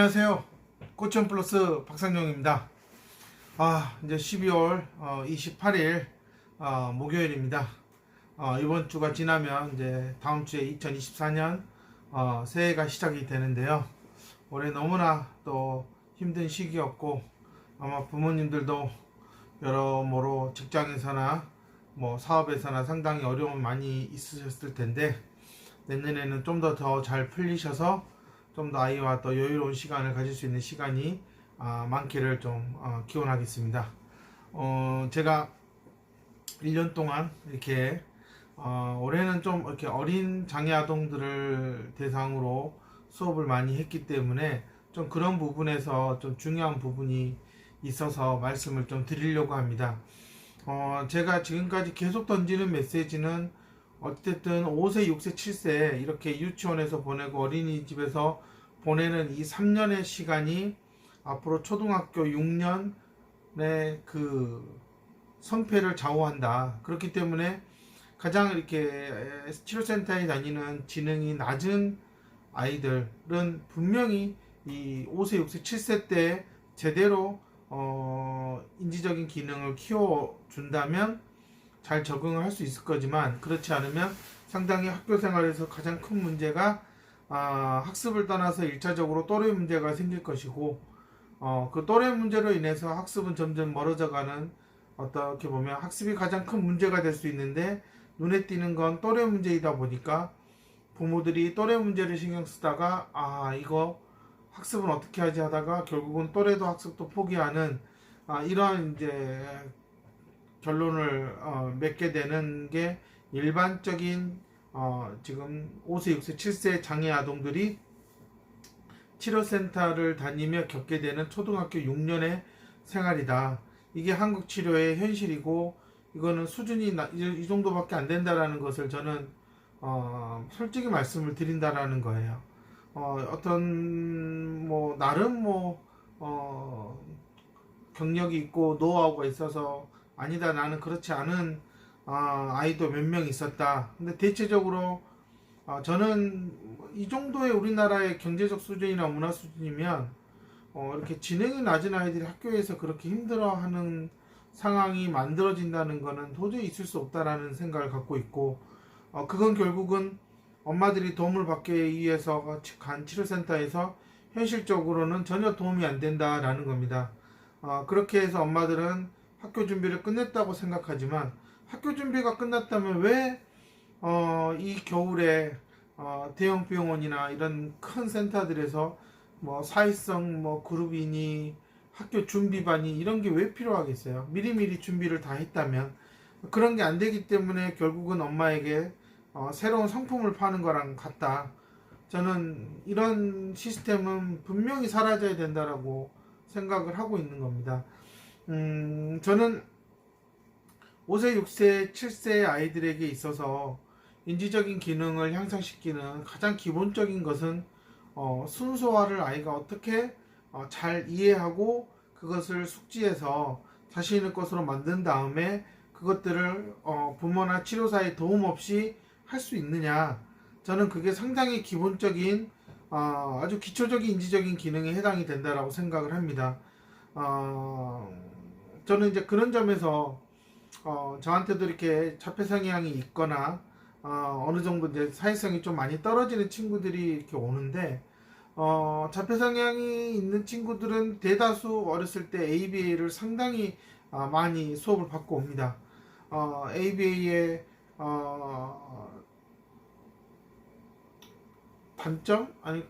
안녕하세요. 꽃천 플러스 박상용입니다. 이제 12월 28일 목요일입니다. 이번 주가 지나면 이제 다음 주에 2024년 새해가 시작이 되는데요. 올해 너무나 또 힘든 시기였고, 아마 부모님들도 여러모로 직장에서나 뭐 사업에서나 상당히 어려움이 많이 있으셨을 텐데, 내년에는 좀 더 잘 풀리셔서 좀 더 아이와 더 여유로운 시간을 가질 수 있는 시간이 많기를 좀 기원하겠습니다. 제가 1년 동안 이렇게 올해는 좀 이렇게 어린 장애 아동들을 대상으로 수업을 많이 했기 때문에 좀 그런 부분에서 좀 중요한 부분이 있어서 말씀을 좀 드리려고 합니다. 제가 지금까지 계속 던지는 메시지는 어쨌든 5세, 6세, 7세 이렇게 유치원에서 보내고 어린이집에서 보내는 이 3년의 시간이 앞으로 초등학교 6년의 그 성패를 좌우한다. 그렇기 때문에 가장 이렇게 치료센터에 다니는 지능이 낮은 아이들은 분명히 이 5세, 6세, 7세 때 제대로 인지적인 기능을 키워준다면 잘 적응을 할 수 있을 거지만, 그렇지 않으면 상당히 학교 생활에서 가장 큰 문제가 학습을 떠나서 1차적으로 또래 문제가 생길 것이고, 그 또래 문제로 인해서 학습은 점점 멀어져가는, 어떻게 보면 학습이 가장 큰 문제가 될 수 있는데 눈에 띄는 건 또래 문제이다 보니까 부모들이 또래 문제를 신경 쓰다가 이거 학습은 어떻게 하지 하다가 결국은 또래도 학습도 포기하는 이러한 이제 결론을 맺게 되는 게 일반적인 지금 5세, 6세, 7세 장애 아동들이 치료센터를 다니며 겪게 되는 초등학교 6년의 생활이다. 이게 한국 치료의 현실이고, 이거는 수준이 이 정도밖에 안 된다라는 것을 저는 솔직히 말씀을 드린다라는 거예요. 어떤 뭐 나름 경력이 있고 노하우가 있어서 아니다, 나는 그렇지 않은 아이도 몇 명 있었다. 근데 대체적으로 저는 이 정도의 우리나라의 경제적 수준이나 문화 수준이면 이렇게 지능이 낮은 아이들이 학교에서 그렇게 힘들어하는 상황이 만들어진다는 것은 도저히 있을 수 없다라는 생각을 갖고 있고, 그건 결국은 엄마들이 도움을 받기 위해서 간 치료센터에서 현실적으로는 전혀 도움이 안 된다라는 겁니다. 그렇게 해서 엄마들은 학교 준비를 끝냈다고 생각하지만, 학교 준비가 끝났다면 왜 이 겨울에 대형 병원이나 이런 큰 센터들에서 뭐 사회성 뭐 그룹이니 학교 준비반이 이런 게 왜 필요하겠어요? 미리미리 준비를 다 했다면. 그런 게 안 되기 때문에 결국은 엄마에게 새로운 상품을 파는 거랑 같다. 저는 이런 시스템은 분명히 사라져야 된다라고 생각을 하고 있는 겁니다. 저는 5세, 6세, 7세 아이들에게 있어서 인지적인 기능을 향상시키는 가장 기본적인 것은 순서화를 아이가 어떻게 잘 이해하고 그것을 숙지해서 자신의 것으로 만든 다음에 그것들을 부모나 치료사의 도움 없이 할 수 있느냐. 저는 그게 상당히 기본적인 아주 기초적인 인지적인 기능에 해당이 된다라고 생각을 합니다. 저는 이제 그런 점에서 저한테도 이렇게 자폐성향이 있거나 어느 정도 이제 사회성이 좀 많이 떨어지는 친구들이 이렇게 오는데, 자폐성향이 있는 친구들은 대다수 어렸을 때 ABA를 상당히 많이 수업을 받고 옵니다. ABA의 단점 아니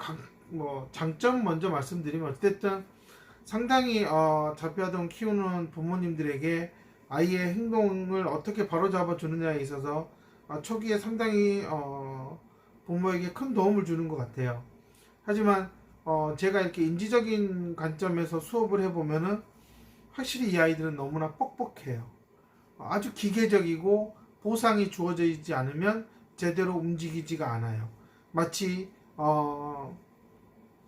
장점 먼저 말씀드리면, 어쨌든 상당히 자폐아동 키우는 부모님들에게 아이의 행동을 어떻게 바로잡아 주느냐에 있어서 초기에 상당히 부모에게 큰 도움을 주는 것 같아요. 하지만 제가 이렇게 인지적인 관점에서 수업을 해보면은 확실히 이 아이들은 너무나 뻑뻑해요. 아주 기계적이고 보상이 주어져 있지 않으면 제대로 움직이지가 않아요. 마치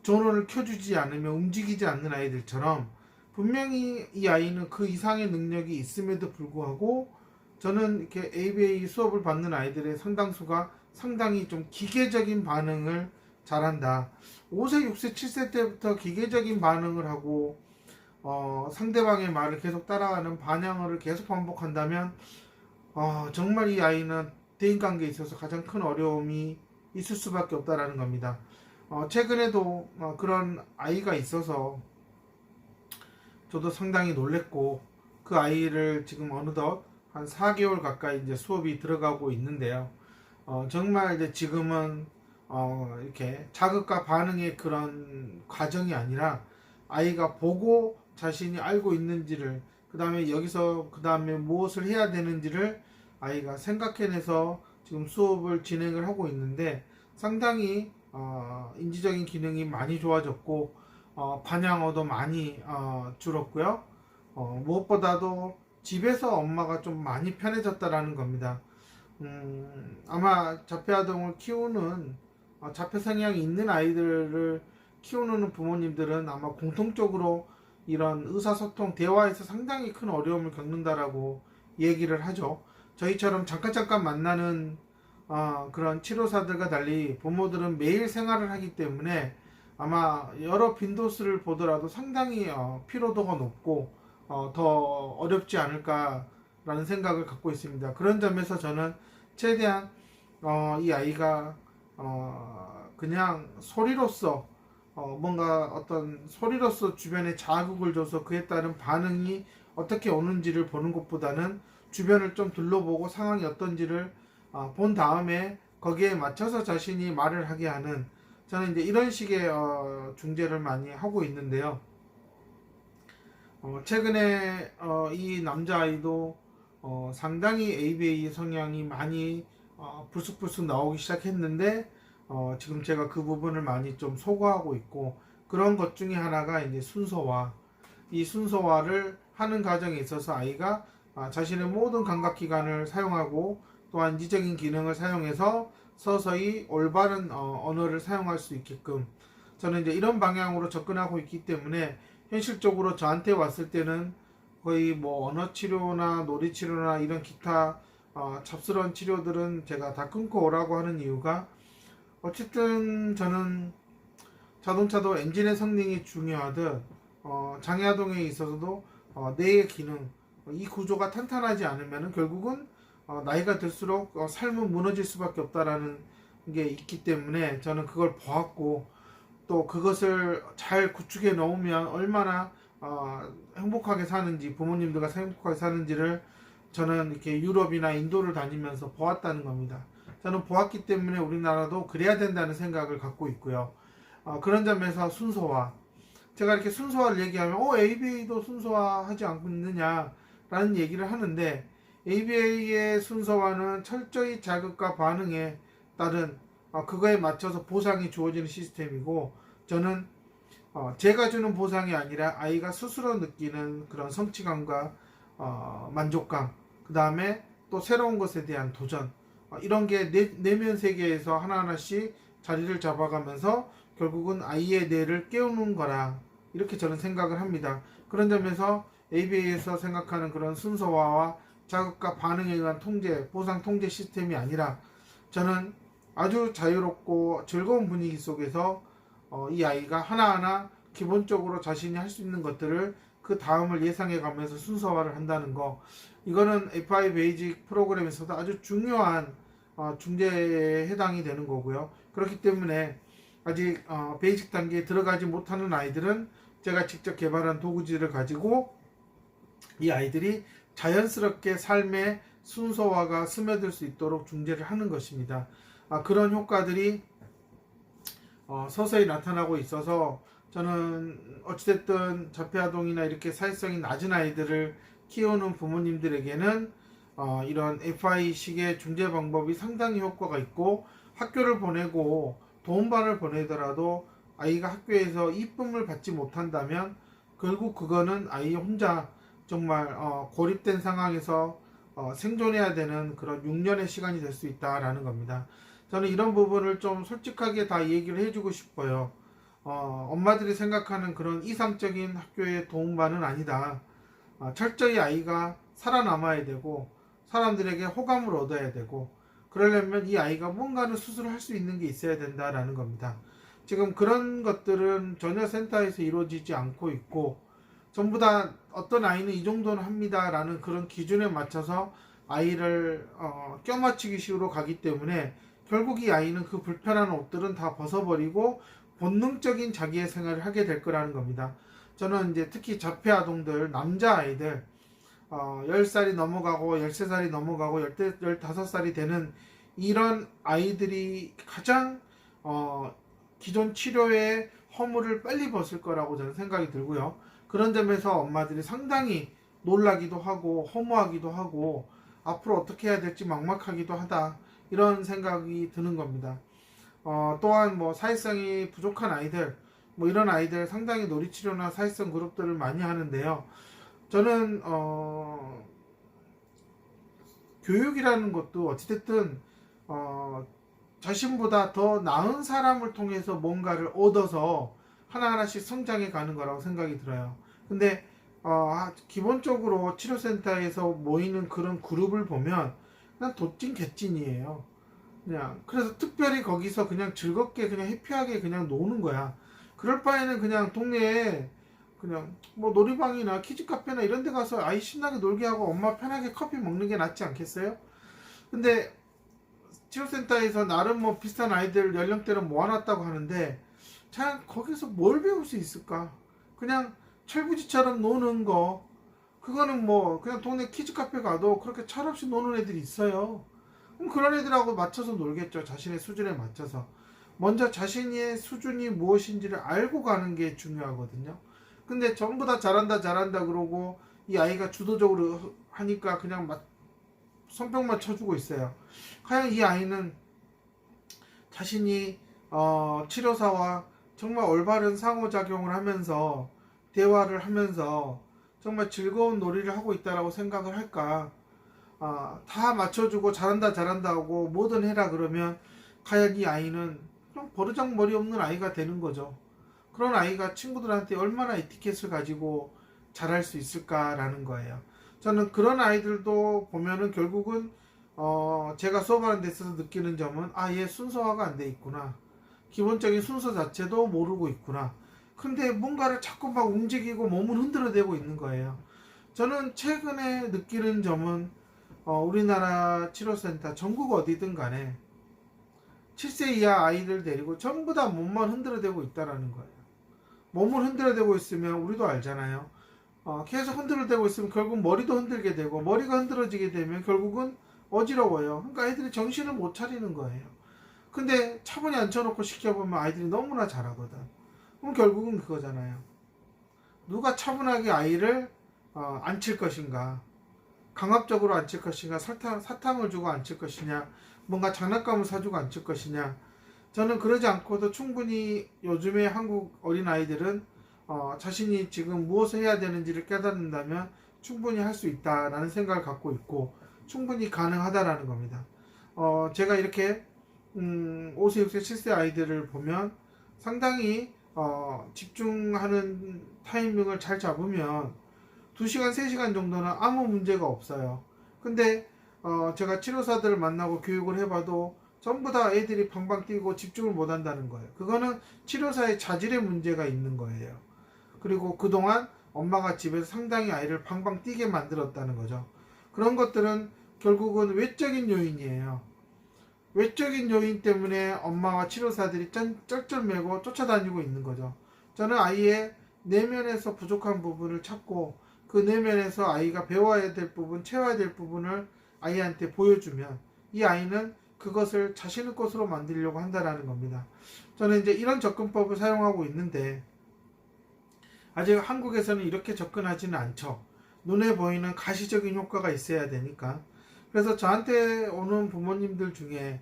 전원을 켜주지 않으면 움직이지 않는 아이들처럼, 분명히 이 아이는 그 이상의 능력이 있음에도 불구하고 저는 이렇게 ABA 수업을 받는 아이들의 상당수가 상당히 좀 기계적인 반응을 잘한다. 5세, 6세, 7세 때부터 기계적인 반응을 하고 상대방의 말을 계속 따라가는 반향을 계속 반복한다면 정말 이 아이는 대인관계에 있어서 가장 큰 어려움이 있을 수밖에 없다라는 겁니다. 최근에도 그런 아이가 있어서 저도 상당히 놀랬고, 그 아이를 지금 어느덧 한 4개월 가까이 이제 수업이 들어가고 있는데요. 정말 이제 지금은 이렇게 자극과 반응의 그런 과정이 아니라 아이가 보고 자신이 알고 있는지를, 그 다음에 여기서 그 다음에 무엇을 해야 되는지를 아이가 생각해내서 지금 수업을 진행을 하고 있는데, 상당히 인지적인 기능이 많이 좋아졌고 반향어도 많이 줄었고요. 무엇보다도 집에서 엄마가 좀 많이 편해졌다라는 겁니다. 아마 자폐아동을 키우는 자폐 성향이 있는 아이들을 키우는 부모님들은 아마 공통적으로 이런 의사소통, 대화에서 상당히 큰 어려움을 겪는다라고 얘기를 하죠. 저희처럼 잠깐 만나는 그런 치료사들과 달리 부모들은 매일 생활을 하기 때문에 아마 여러 빈도수를 보더라도 상당히 피로도가 높고 더 어렵지 않을까라는 생각을 갖고 있습니다. 그런 점에서 저는 최대한 이 아이가 그냥 소리로서 뭔가 어떤 소리로서 주변에 자극을 줘서 그에 따른 반응이 어떻게 오는지를 보는 것보다는 주변을 좀 둘러보고 상황이 어떤지를 본 다음에 거기에 맞춰서 자신이 말을 하게 하는, 저는 이제 이런 식의 중재를 많이 하고 있는데요. 최근에 이 남자아이도 상당히 ABA 성향이 많이 불쑥불쑥 나오기 시작했는데 지금 제가 그 부분을 많이 좀 소거하고 있고, 그런 것 중에 하나가 이제 순서화. 이 순서화를 하는 과정에 있어서 아이가 자신의 모든 감각기관을 사용하고 또한 인지적인 기능을 사용해서 서서히 올바른 언어를 사용할 수 있게끔 저는 이제 이런 방향으로 접근하고 있기 때문에, 현실적으로 저한테 왔을 때는 거의 뭐 언어 치료나 놀이 치료나 이런 기타 잡스러운 치료들은 제가 다 끊고 오라고 하는 이유가, 어쨌든 저는 자동차도 엔진의 성능이 중요하듯 장애아동에 있어서도 뇌의 기능, 이 구조가 탄탄하지 않으면 결국은 나이가 들수록 삶은 무너질 수밖에 없다라는 게 있기 때문에 저는 그걸 보았고, 또 그것을 잘 구축해 놓으면 얼마나 행복하게 사는지, 부모님들과 행복하게 사는지를 저는 이렇게 유럽이나 인도를 다니면서 보았다는 겁니다. 저는 보았기 때문에 우리나라도 그래야 된다는 생각을 갖고 있고요. 그런 점에서 순서화, 제가 이렇게 순서화를 얘기하면 ABA도 순서화하지 않고 있느냐라는 얘기를 하는데, ABA의 순서화는 철저히 자극과 반응에 따른 그거에 맞춰서 보상이 주어지는 시스템이고, 저는 제가 주는 보상이 아니라 아이가 스스로 느끼는 그런 성취감과 만족감, 그 다음에 또 새로운 것에 대한 도전, 이런 게 내면 세계에서 하나하나씩 자리를 잡아가면서 결국은 아이의 뇌를 깨우는 거라, 이렇게 저는 생각을 합니다. 그런 점에서 ABA에서 생각하는 그런 순서화와 자극과 반응에 의한 통제, 보상 통제 시스템이 아니라, 저는 아주 자유롭고 즐거운 분위기 속에서 이 아이가 하나하나 기본적으로 자신이 할 수 있는 것들을 그 다음을 예상해 가면서 순서화를 한다는 거, 이거는 FI 베이직 프로그램에서도 아주 중요한 중재에 해당이 되는 거고요. 그렇기 때문에 아직 베이직 단계에 들어가지 못하는 아이들은 제가 직접 개발한 도구지를 가지고 이 아이들이 자연스럽게 삶의 순서화가 스며들 수 있도록 중재를 하는 것입니다. 그런 효과들이 서서히 나타나고 있어서, 저는 어찌됐든 자폐아동이나 이렇게 사회성이 낮은 아이들을 키우는 부모님들에게는 이런 FI식의 중재 방법이 상당히 효과가 있고, 학교를 보내고 도움반을 보내더라도 아이가 학교에서 이쁨을 받지 못한다면 결국 그거는 아이 혼자 정말 고립된 상황에서 생존해야 되는 그런 6년의 시간이 될 수 있다라는 겁니다. 저는 이런 부분을 좀 솔직하게 다 얘기를 해주고 싶어요. 엄마들이 생각하는 그런 이상적인 학교의 도움반은 아니다. 철저히 아이가 살아남아야 되고 사람들에게 호감을 얻어야 되고, 그러려면 이 아이가 뭔가는 스스로 할 수 있는 게 있어야 된다라는 겁니다. 지금 그런 것들은 전혀 센터에서 이루어지지 않고 있고, 전부 다 어떤 아이는 이 정도는 합니다 라는 그런 기준에 맞춰서 아이를 껴맞추기 식으로 가기 때문에 결국 이 아이는 그 불편한 옷들은 다 벗어버리고 본능적인 자기의 생활을 하게 될 거라는 겁니다. 저는 이제 특히 자폐 아동들, 남자 아이들 10살이 넘어가고 13살이 넘어가고 15살이 되는 이런 아이들이 가장 기존 치료의 허물을 빨리 벗을 거라고 저는 생각이 들고요. 그런 점에서 엄마들이 상당히 놀라기도 하고 허무하기도 하고 앞으로 어떻게 해야 될지 막막하기도 하다, 이런 생각이 드는 겁니다. 또한 뭐 사회성이 부족한 아이들, 뭐 이런 아이들 상당히 놀이치료나 사회성 그룹들을 많이 하는데요. 저는 교육이라는 것도 어찌됐든 자신보다 더 나은 사람을 통해서 뭔가를 얻어서 하나하나씩 성장해 가는 거라고 생각이 들어요. 근데 기본적으로 치료센터에서 모이는 그런 그룹을 보면 그냥 도찐 개찐이에요. 그냥 그래서 특별히 거기서 그냥 즐겁게 그냥 해피하게 그냥 노는 거야. 그럴 바에는 그냥 동네에 그냥 뭐 놀이방이나 키즈카페나 이런 데 가서 아이 신나게 놀게 하고 엄마 편하게 커피 먹는 게 낫지 않겠어요? 근데 치료센터에서 나름 뭐 비슷한 아이들 연령대를 모아놨다고 하는데 참 거기서 뭘 배울 수 있을까? 그냥 철부지처럼 노는 거, 그거는 뭐 그냥 동네 키즈카페 가도 그렇게 철없이 노는 애들이 있어요. 그럼 그런 애들하고 맞춰서 놀겠죠. 자신의 수준에 맞춰서. 먼저 자신의 수준이 무엇인지를 알고 가는 게 중요하거든요. 근데 전부 다 잘한다 잘한다 그러고 이 아이가 주도적으로 하니까 그냥 손뼉만 쳐주고 있어요. 과연 이 아이는 자신이 치료사와 정말 올바른 상호작용을 하면서 대화를 하면서 정말 즐거운 놀이를 하고 있다라고 생각을 할까? 다 맞춰주고 잘한다 잘한다 하고 뭐든 해라 그러면 과연 이 아이는 좀 버르장머리 없는 아이가 되는 거죠. 그런 아이가 친구들한테 얼마나 에티켓을 가지고 잘할 수 있을까라는 거예요. 저는 그런 아이들도 보면은 결국은 제가 수업하는 데 있어서 느끼는 점은 얘 순서화가 안 돼 있구나. 기본적인 순서 자체도 모르고 있구나. 근데 뭔가를 자꾸 막 움직이고 몸을 흔들어대고 있는 거예요. 저는 최근에 느끼는 점은 우리나라 치료센터 전국 어디든 간에 7세 이하 아이들 데리고 전부 다 몸만 흔들어대고 있다라는 거예요. 몸을 흔들어대고 있으면 우리도 알잖아요. 계속 흔들어대고 있으면 결국 머리도 흔들게 되고 머리가 흔들어지게 되면 결국은 어지러워요. 그러니까 아이들이 정신을 못 차리는 거예요. 근데 차분히 앉혀놓고 시켜보면 아이들이 너무나 잘하거든. 그럼 결국은 그거잖아요. 누가 차분하게 아이를 앉힐 것인가, 강압적으로 앉힐 것인가, 사탕을 주고 앉힐 것이냐, 뭔가 장난감을 사주고 앉힐 것이냐. 저는 그러지 않고도 충분히 요즘의 한국 어린아이들은 자신이 지금 무엇을 해야 되는지를 깨닫는다면 충분히 할 수 있다라는 생각을 갖고 있고 충분히 가능하다라는 겁니다. 제가 이렇게 5세, 6세, 7세 아이들을 보면 상당히 집중하는 타이밍을 잘 잡으면 2시간, 3시간 정도는 아무 문제가 없어요. 근데 제가 치료사들을 만나고 교육을 해봐도 전부 다 애들이 방방 뛰고 집중을 못 한다는 거예요. 그거는 치료사의 자질의 문제가 있는 거예요. 그리고 그동안 엄마가 집에서 상당히 아이를 방방 뛰게 만들었다는 거죠. 그런 것들은 결국은 외적인 요인이에요. 외적인 요인 때문에 엄마와 치료사들이 쩔쩔매고 쫓아다니고 있는 거죠. 저는 아이의 내면에서 부족한 부분을 찾고 그 내면에서 아이가 배워야 될 부분, 채워야 될 부분을 아이한테 보여주면 이 아이는 그것을 자신의 것으로 만들려고 한다라는 겁니다. 저는 이제 이런 접근법을 사용하고 있는데 아직 한국에서는 이렇게 접근하지는 않죠. 눈에 보이는 가시적인 효과가 있어야 되니까. 그래서 저한테 오는 부모님들 중에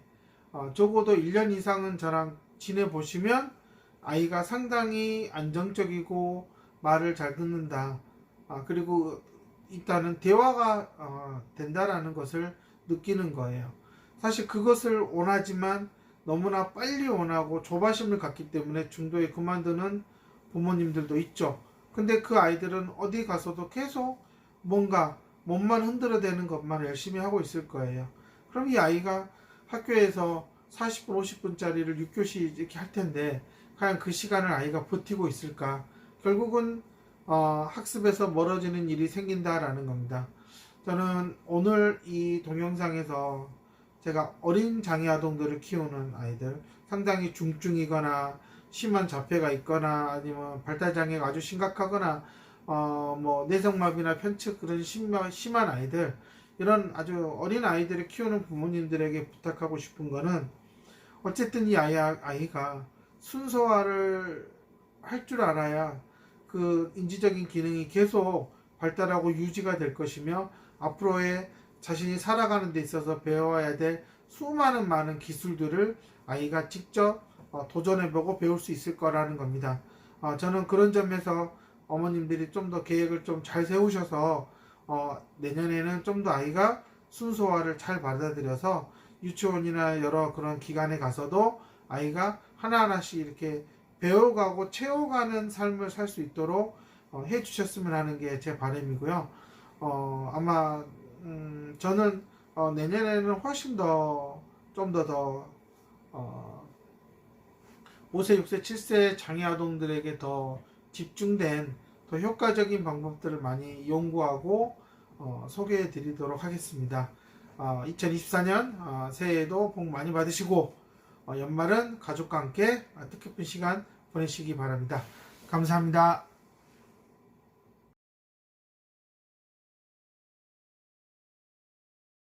적어도 1년 이상은 저랑 지내보시면 아이가 상당히 안정적이고 말을 잘 듣는다. 그리고 일단은 대화가 된다라는 것을 느끼는 거예요. 사실 그것을 원하지만 너무나 빨리 원하고 조바심을 갖기 때문에 중도에 그만두는 부모님들도 있죠. 근데 그 아이들은 어디 가서도 계속 뭔가 몸만 흔들어대는 것만 열심히 하고 있을 거예요. 그럼 이 아이가 학교에서 40분, 50분짜리를 6교시 이렇게 할 텐데 과연 그 시간을 아이가 버티고 있을까? 결국은 학습에서 멀어지는 일이 생긴다라는 겁니다. 저는 오늘 이 동영상에서 제가 어린 장애 아동들을 키우는 아이들, 상당히 중증이거나 심한 자폐가 있거나 아니면 발달 장애가 아주 심각하거나 뭐 내성마비나 편측 그런 심한 아이들, 이런 아주 어린 아이들을 키우는 부모님들에게 부탁하고 싶은 거는, 어쨌든 이 아이가 순서화를 할 줄 알아야 그 인지적인 기능이 계속 발달하고 유지가 될 것이며, 앞으로의 자신이 살아가는 데 있어서 배워야 될 수많은 많은 기술들을 아이가 직접 도전해보고 배울 수 있을 거라는 겁니다. 저는 그런 점에서 어머님들이 좀 더 계획을 좀 잘 세우셔서 내년에는 좀 더 아이가 순서화를 잘 받아들여서 유치원이나 여러 그런 기관에 가서도 아이가 하나하나씩 이렇게 배워가고 채워가는 삶을 살 수 있도록 해 주셨으면 하는 게 제 바람이고요. 아마 저는 내년에는 훨씬 더 좀 더 5세, 6세, 7세 장애 아동들에게 더 집중된 더 효과적인 방법들을 많이 연구하고 소개해 드리도록 하겠습니다. 2024년 새해에도 복 많이 받으시고 연말은 가족과 함께 뜻깊은 시간 보내시기 바랍니다. 감사합니다.